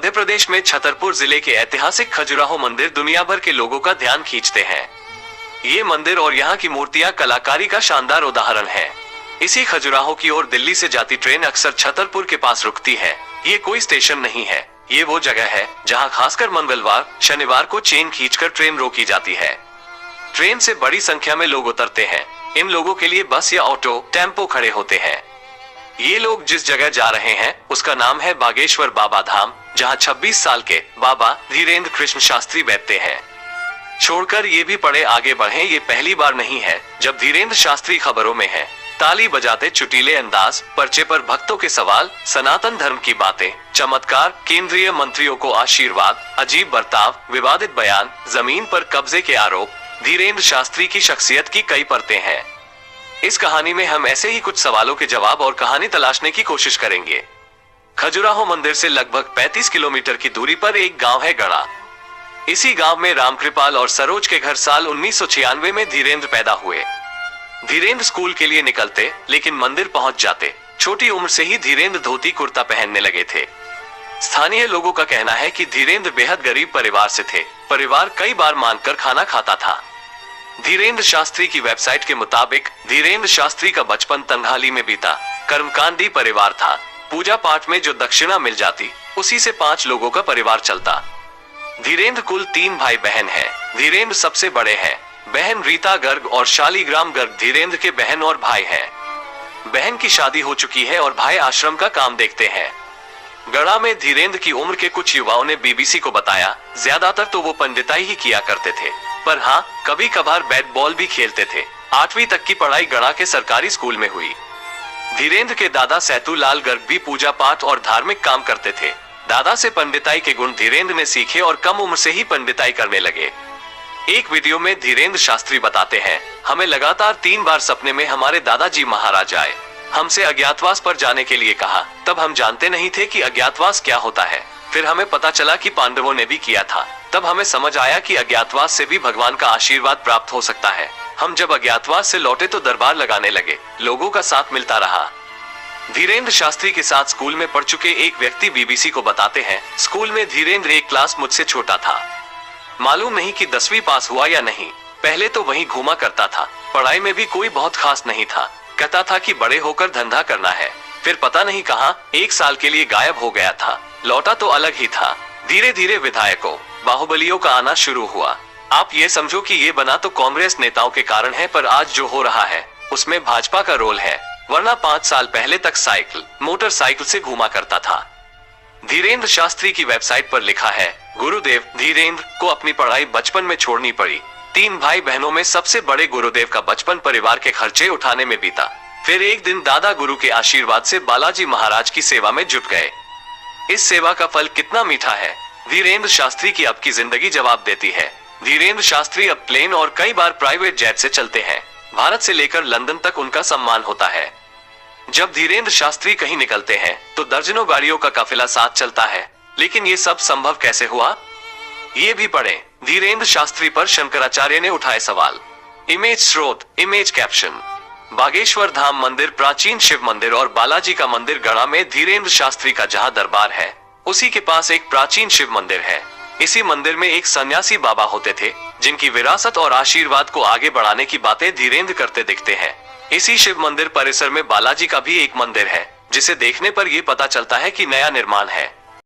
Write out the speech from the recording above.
मध्य प्रदेश में छतरपुर जिले के ऐतिहासिक खजुराहो मंदिर दुनिया भर के लोगों का ध्यान खींचते हैं। ये मंदिर और यहाँ की मूर्तियाँ कलाकारी का शानदार उदाहरण है। इसी खजुराहो की ओर दिल्ली से जाती ट्रेन अक्सर छतरपुर के पास रुकती है। ये कोई स्टेशन नहीं है, ये वो जगह है जहाँ खासकर मंगलवार, शनिवार को चेन खींचकर ट्रेन रोकी जाती है। ट्रेन से बड़ी संख्या में लोग उतरते हैं। इन लोगों के लिए बस या ऑटो, टेम्पो खड़े होते हैं। ये लोग जिस जगह जा रहे हैं उसका नाम है बागेश्वर बाबा धाम, जहाँ 26 साल के बाबा धीरेन्द्र कृष्ण शास्त्री बैठते हैं। छोड़कर ये भी पढ़े आगे बढ़े, ये पहली बार नहीं है जब धीरेन्द्र शास्त्री खबरों में है। ताली बजाते चुटीले अंदाज, पर्चे पर भक्तों के सवाल, सनातन धर्म की बातें, चमत्कार, केंद्रीय मंत्रियों को आशीर्वाद, अजीब बर्ताव, विवादित बयान, जमीन पर कब्जे के आरोप। धीरेन्द्र शास्त्री की शख्सियत की कई परतें हैं। इस कहानी में हम ऐसे ही कुछ सवालों के जवाब और कहानी तलाशने की कोशिश करेंगे। खजुराहो मंदिर से लगभग 35 किलोमीटर की दूरी पर एक गांव है गड़ा। इसी गांव में रामकृपाल और सरोज के घर साल 1996 में धीरेन्द्र पैदा हुए। धीरेन्द्र स्कूल के लिए निकलते लेकिन मंदिर पहुंच जाते। छोटी उम्र से ही धीरेन्द्र धोती कुर्ता पहनने लगे थे। स्थानीय लोगों का कहना है कि धीरेन्द्र बेहद गरीब परिवार से थे। परिवार कई बार मांगकर खाना खाता था। धीरेन्द्र शास्त्री की वेबसाइट के मुताबिक धीरेन्द्र शास्त्री का बचपन तंगहाली में बीता। कर्मकांडी परिवार था। पूजा पाठ में जो दक्षिणा मिल जाती उसी से 5 लोगों का परिवार चलता। धीरेन्द्र कुल 3 भाई बहन हैं। धीरेन्द्र सबसे बड़े हैं। बहन रीता गर्ग और शालीग्राम गर्ग धीरेन्द्र के बहन और भाई हैं। बहन की शादी हो चुकी है और भाई आश्रम का काम देखते हैं। गढ़ा में धीरेन्द्र की उम्र के कुछ युवाओं ने बीबीसी को बताया, ज्यादातर तो वो पंडिताई ही किया करते थे, पर हाँ, कभी कभार बैट बॉल भी खेलते थे। 8वीं तक की पढ़ाई गढ़ा के सरकारी स्कूल में हुई। धीरेन्द्र के दादा सैतू लाल गर्ग भी पूजा पाठ और धार्मिक काम करते थे। दादा से पंडिताई के गुण धीरेन्द्र ने सीखे और कम उम्र से ही पंडिताई करने लगे। एक वीडियो में धीरेन्द्र शास्त्री बताते हैं, हमें लगातार 3 बार सपने में हमारे दादाजी महाराज आए। हमसे अज्ञातवास पर जाने के लिए कहा। तब हम जानते नहीं थे कि अज्ञातवास क्या होता है। फिर हमें पता चला कि पांडवों ने भी किया था। तब हमें समझ आया कि अज्ञातवास से भी भगवान का आशीर्वाद प्राप्त हो सकता है। हम जब अज्ञातवास से लौटे तो दरबार लगाने लगे। लोगों का साथ मिलता रहा। धीरेन्द्र शास्त्री के साथ स्कूल में पढ़ चुके एक व्यक्ति बीबीसी को बताते हैं, स्कूल में धीरेन्द्र एक क्लास मुझसे छोटा था। मालूम नहीं कि 10वीं पास हुआ या नहीं। पहले तो वहीं घूमा करता था। पढ़ाई में भी कोई बहुत खास नहीं था। कहता था कि बड़े होकर धंधा करना है। फिर पता नहीं कहां 1 साल के लिए गायब हो गया था। लौटा तो अलग ही था। धीरे धीरे विधायकों, बाहुबलियों का आना शुरू हुआ। आप ये समझो कि ये बना तो कांग्रेस नेताओं के कारण है, पर आज जो हो रहा है उसमें भाजपा का रोल है। वरना 5 साल पहले तक साइकिल, मोटरसाइकिल से घूमा करता था। धीरेन्द्र शास्त्री की वेबसाइट पर लिखा है, गुरुदेव धीरेन्द्र को अपनी पढ़ाई बचपन में छोड़नी पड़ी। 3 भाई बहनों में सबसे बड़े गुरुदेव का बचपन परिवार के खर्चे उठाने में बीता। फिर एक दिन दादा गुरु के आशीर्वाद से बालाजी महाराज की सेवा में जुट गए। इस सेवा का फल कितना मीठा है, धीरेन्द्र शास्त्री की अब की जिंदगी जवाब देती है। धीरेन्द्र शास्त्री अब प्लेन और कई बार प्राइवेट जेट से चलते हैं। भारत से लेकर लंदन तक उनका सम्मान होता है। जब धीरेन्द्र शास्त्री कहीं निकलते हैं तो दर्जनों गाड़ियों का काफिला साथ चलता है। लेकिन ये सब संभव कैसे हुआ, ये भी पढ़ें। धीरेन्द्र शास्त्री पर शंकराचार्य ने उठाए सवाल। इमेज स्रोत, इमेज कैप्शन। बागेश्वर धाम मंदिर प्राचीन शिव मंदिर और बालाजी का मंदिर गढ़ा में धीरेन्द्र शास्त्री का जहां दरबार है, उसी के पास एक प्राचीन शिव मंदिर है। इसी मंदिर में एक सन्यासी बाबा होते थे, जिनकी विरासत और आशीर्वाद को आगे बढ़ाने की बातें धीरेन्द्र करते दिखते हैं। इसी शिव मंदिर परिसर में बालाजी का भी एक मंदिर है, जिसे देखने पर यह पता चलता है कि नया निर्माण है।